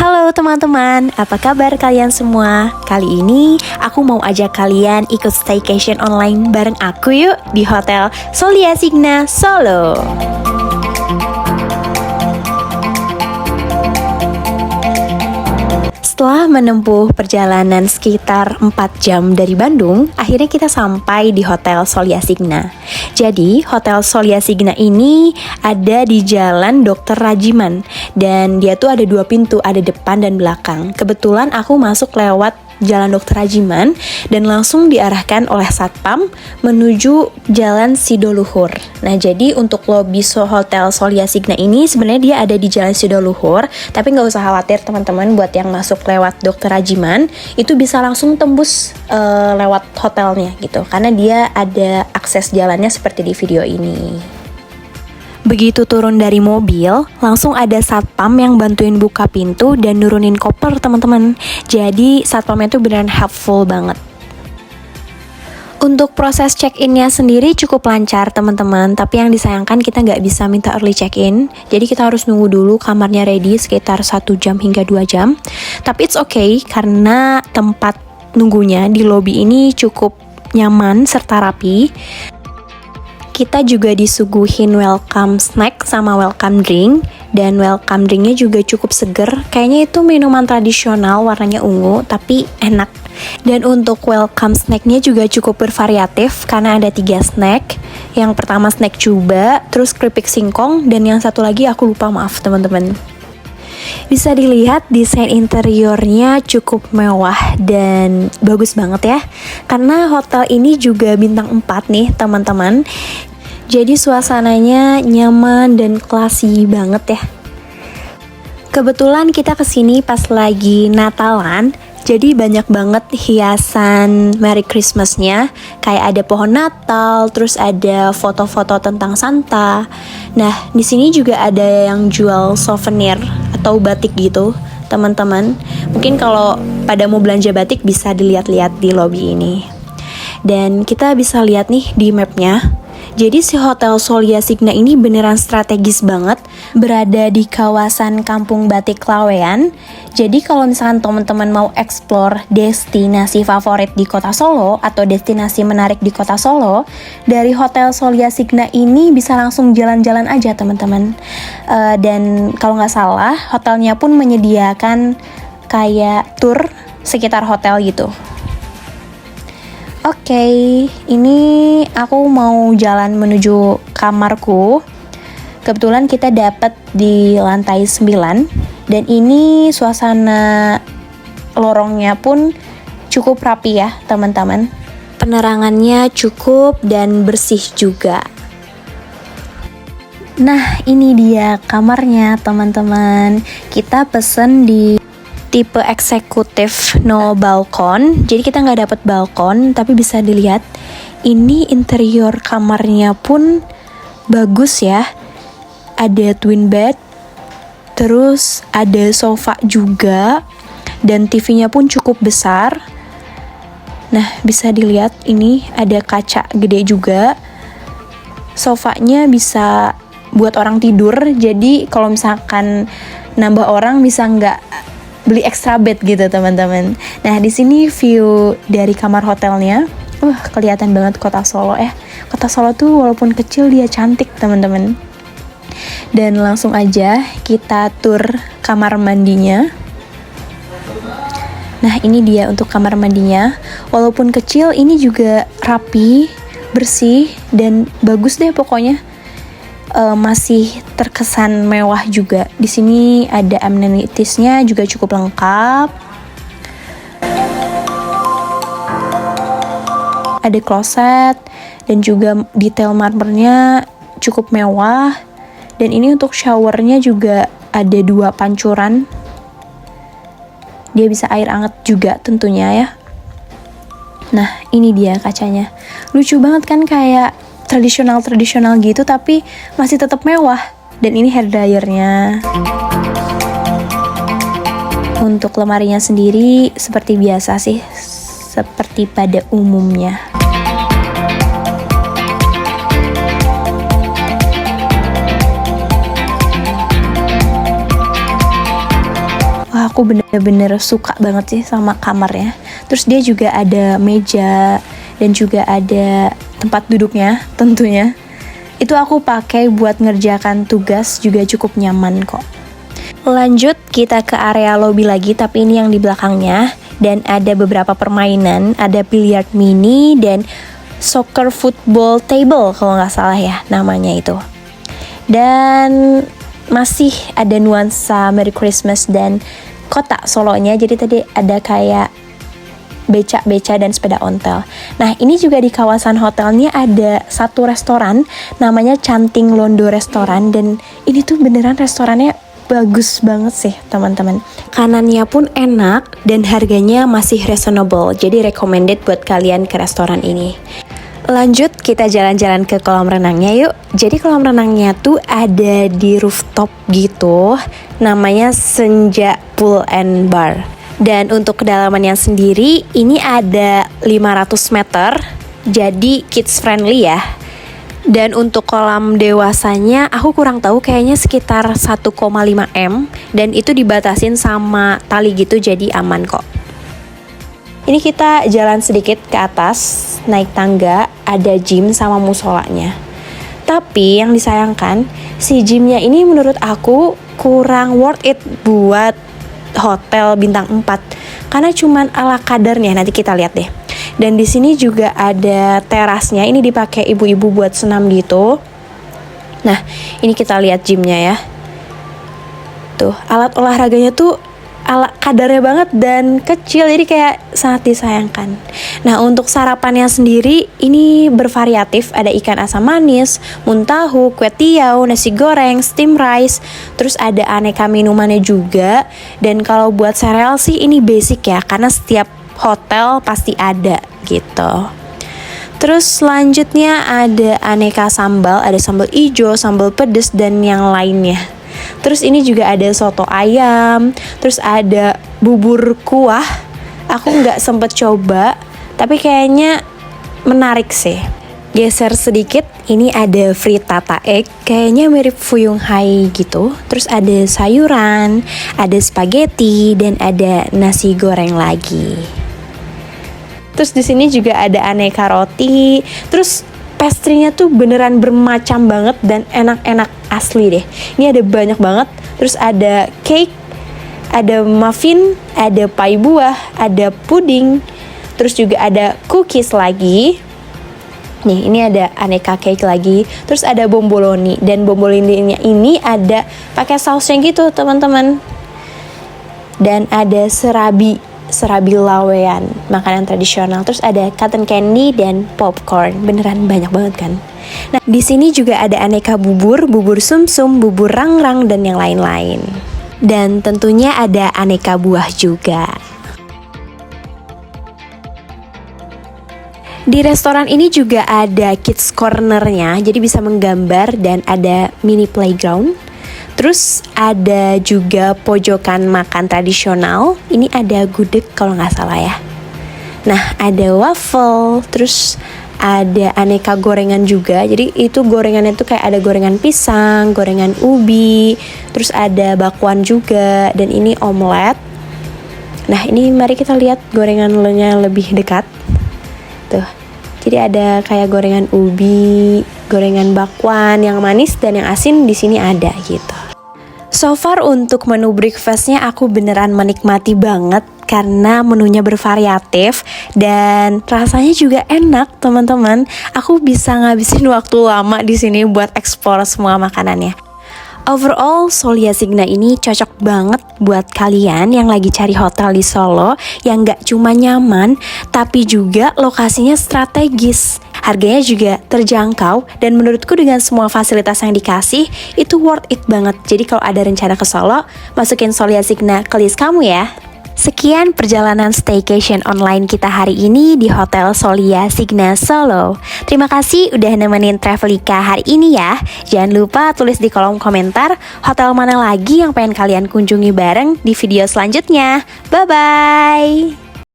Halo teman-teman, apa kabar kalian semua? Kali ini aku mau ajak kalian ikut staycation online bareng aku yuk di Hotel Solia Signa Solo. Setelah menempuh perjalanan sekitar 4 jam dari Bandung, akhirnya kita sampai di Hotel Solia Signa. Jadi, Hotel Solia Signa ini ada di Jalan Dr. Rajiman. Dan dia tuh ada 2 pintu, ada depan dan belakang. Kebetulan aku masuk lewat Jalan Dr. Rajiman dan langsung diarahkan oleh Satpam menuju Jalan Sidoluhur. Nah, jadi untuk lobi Hotel Solia Signa ini sebenarnya dia ada di Jalan Sidoluhur, tapi nggak usah khawatir teman-teman, buat yang masuk lewat Dr. Rajiman itu bisa langsung tembus lewat hotelnya gitu, karena dia ada akses jalannya seperti di video ini. Begitu turun dari mobil, langsung ada satpam yang bantuin buka pintu dan nurunin koper teman-teman. Jadi satpamnya tuh beneran helpful banget. Untuk proses check-in-nya sendiri cukup lancar teman-teman, tapi yang disayangkan kita nggak bisa minta early check-in. Jadi kita harus nunggu dulu kamarnya ready sekitar 1 jam hingga 2 jam. Tapi it's okay karena tempat nunggunya di lobi ini cukup nyaman serta rapi. Kita juga disuguhin welcome snack sama welcome drink. Dan welcome drinknya juga cukup seger. Kayaknya itu minuman tradisional warnanya ungu, tapi enak. Dan untuk welcome snacknya juga cukup bervariatif, karena ada 3 snack. Yang pertama snack cuba, terus keripik singkong, dan yang satu lagi aku lupa, maaf teman-teman. Bisa dilihat desain interiornya cukup mewah dan bagus banget ya. Karena hotel ini juga bintang 4 nih teman-teman. Jadi suasananya nyaman dan classy banget ya. Kebetulan kita kesini pas lagi Natalan, jadi banyak banget hiasan Merry Christmas-nya. Kayak ada pohon Natal, terus ada foto-foto tentang Santa. Nah, di sini juga ada yang jual souvenir atau batik gitu, teman-teman. Mungkin kalau pada mau belanja batik bisa dilihat-lihat di lobi ini. Dan kita bisa lihat nih di mapnya. Jadi si Hotel Solia Signa ini beneran strategis banget, berada di kawasan Kampung Batik Lawean. Jadi kalau misalkan teman-teman mau explore destinasi favorit di kota Solo atau destinasi menarik di kota Solo, dari Hotel Solia Signa ini bisa langsung jalan-jalan aja teman-teman. Dan kalau nggak salah, hotelnya pun menyediakan kayak tour sekitar hotel gitu. Oke, ini aku mau jalan menuju kamarku. Kebetulan kita dapat di lantai 9. Dan ini suasana lorongnya pun cukup rapi ya teman-teman. Penerangannya cukup dan bersih juga. Nah, ini dia kamarnya teman-teman. Kita pesen di tipe eksekutif no balkon, jadi kita nggak dapat balkon, tapi bisa dilihat ini interior kamarnya pun bagus ya. Ada twin bed, terus ada sofa juga, dan TV-nya pun cukup besar. Nah, bisa dilihat ini ada kaca gede juga. Sofanya bisa buat orang tidur, jadi kalau misalkan nambah orang bisa nggak beli extra bed gitu teman-teman. Nah, di sini view dari kamar hotelnya, kelihatan banget kota Solo ya. Kota Solo tuh walaupun kecil dia cantik teman-teman. Dan langsung aja kita tur kamar mandinya. Nah, ini dia untuk kamar mandinya. Walaupun kecil, ini juga rapi, bersih dan bagus deh pokoknya. Masih terkesan mewah juga. Di sini ada amenities-nya juga cukup lengkap. Ada kloset dan juga detail marmernya cukup mewah. Dan ini untuk showernya juga ada 2 pancuran. Dia bisa air hangat juga tentunya ya. Nah, ini dia kacanya. Lucu banget kan, kayak tradisional gitu tapi masih tetap mewah. Dan ini hair dryernya. Untuk lemarinya sendiri seperti biasa sih, seperti pada umumnya. aku bener-bener suka banget sih sama kamarnya. Terus dia juga ada meja dan juga ada tempat duduknya tentunya. Itu aku pakai buat ngerjakan tugas, juga cukup nyaman kok. Lanjut kita ke area lobby lagi, tapi ini yang di belakangnya. Dan ada beberapa permainan, ada billiard mini dan soccer football table kalau nggak salah ya namanya itu. Dan masih ada nuansa Merry Christmas dan kota Solonya. Jadi tadi ada kayak beca-beca dan sepeda ontel. Nah, ini juga di kawasan hotelnya ada satu restoran namanya Canting Londo Restoran, dan ini tuh beneran restorannya bagus banget sih teman-teman. Kanannya pun enak dan harganya masih reasonable. Jadi recommended buat kalian ke restoran ini. Lanjut kita jalan-jalan ke kolam renangnya yuk. Jadi kolam renangnya tuh ada di rooftop gitu. Namanya Senja Pool and Bar. Dan untuk kedalamannya sendiri ini ada 500 meter, jadi kids friendly ya. Dan untuk kolam dewasanya aku kurang tahu, kayaknya sekitar 1,5 m, dan itu dibatasin sama tali gitu, jadi aman kok. Ini kita jalan sedikit ke atas, naik tangga, ada gym sama musolanya. Tapi yang disayangkan, si gymnya ini menurut aku kurang worth it buat hotel bintang 4 karena cuman ala kadarnya. Nanti kita lihat deh. Dan di sini juga ada terasnya, ini dipakai ibu-ibu buat senam gitu. Nah, ini kita lihat gymnya ya. Tuh, alat olahraganya tuh ala kadarnya banget dan kecil, jadi kayak sangat disayangkan. Nah, untuk sarapannya sendiri ini bervariatif, ada ikan asam manis, muntahu, kue tiaw, nasi goreng, steam rice, terus ada aneka minumannya juga. Dan kalau buat sereal sih ini basic ya, karena setiap hotel pasti ada gitu. Terus selanjutnya ada aneka sambal, ada sambal ijo, sambal pedes, dan yang lainnya. Terus ini juga ada soto ayam, terus ada bubur kuah. Aku nggak sempet coba, tapi kayaknya menarik sih. Geser sedikit, ini ada frittata egg, kayaknya mirip fuyung hai gitu. Terus ada sayuran, ada spaghetti, dan ada nasi goreng lagi. Terus di sini juga ada aneka roti. Terus pastry-nya tuh beneran bermacam banget dan enak-enak asli deh. Ini ada banyak banget. Terus ada cake, ada muffin, ada pie buah, ada puding. Terus juga ada cookies lagi. Nih, ini ada aneka cake lagi. Terus ada bomboloni, dan bomboloninya ini ada pakai sausnya gitu, teman-teman. Dan ada serabi lawean, makanan tradisional. Terus ada cotton candy dan popcorn. Beneran banyak banget kan. Nah, di sini juga ada aneka bubur sumsum, bubur rangrang, dan yang lain-lain. Dan tentunya ada aneka buah juga. Di restoran ini juga ada kids corner-nya, jadi bisa menggambar, dan ada mini playground. Terus ada juga pojokan makan tradisional. Ini ada gudeg kalau nggak salah ya. Nah, ada waffle, terus ada aneka gorengan juga. Jadi itu gorengannya tuh kayak ada gorengan pisang, gorengan ubi, terus ada bakwan juga, dan ini omelet. Nah, ini mari kita lihat gorengannya lebih dekat. Tuh. Jadi ada kayak gorengan ubi, gorengan bakwan yang manis dan yang asin di sini ada gitu. So far untuk menu breakfastnya aku beneran menikmati banget karena menunya bervariatif dan rasanya juga enak, teman-teman. Aku bisa ngabisin waktu lama di sini buat explore semua makanannya. Overall, Solia Signa ini cocok banget buat kalian yang lagi cari hotel di Solo yang gak cuma nyaman, tapi juga lokasinya strategis. Harganya juga terjangkau, dan menurutku dengan semua fasilitas yang dikasih, itu worth it banget. Jadi kalau ada rencana ke Solo, masukin Solia Signa ke list kamu ya. Sekian perjalanan staycation online kita hari ini di Hotel Solia Signa Solo. Terima kasih udah nemenin Travelika hari ini ya. Jangan lupa tulis di kolom komentar hotel mana lagi yang pengen kalian kunjungi bareng di video selanjutnya. Bye-bye!